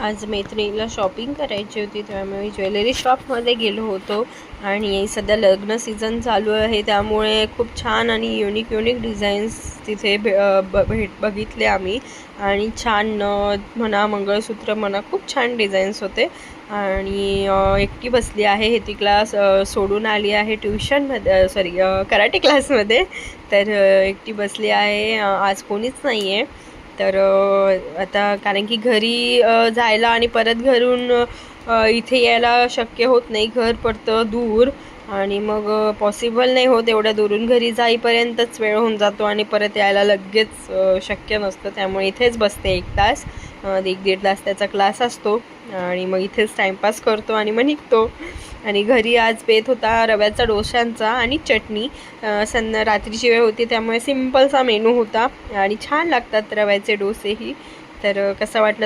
आज मैत्रिणीला शॉपिंग करायची होती, त्यामुळे मी ज्वेलरी शॉपमध्ये गेलो होतो. आणि सध्या लग्न सीझन चालू आहे, त्यामुळे खूप छान आणि युनिक डिझाईन्स तिथे बघितले आम्ही. आणि छान नथ म्हणा, मंगळसूत्र म्हणा, खूप छान डिझाईन्स होते. आणि एकटी बसली आहे, हे ती क्लास सोडून आली आहे ट्युशनमध्ये, सॉरी कराटे क्लासमध्ये. तर एकटी बसली आहे, आज कोणीच नाही आहे. तर आता कारण की घरी जायला आणि परत घरून इथे यायला शक्य होत नाही, घर पडतं दूर. आणि मग पॉसिबल नाही होत, एवढ्या दुरून घरी जाईपर्यंतच वेळ होऊन जातो आणि परत यायला लगेच शक्य नसतं. त्यामुळे इथेच बसते 1 तास, 1-1.5 तास त्याचा क्लास असतो. आणि मग इथेच टाईमपास करतो आणि मग निघतो. आणि घरी आज बेत होता रव्याचा डोशांचा आणि चटणी. रात्रीची वेळ होती, त्यामुळे सिम्पलचा मेनू होता आणि छान लागतात रव्याचे डोसेही. तर कसं वाटलं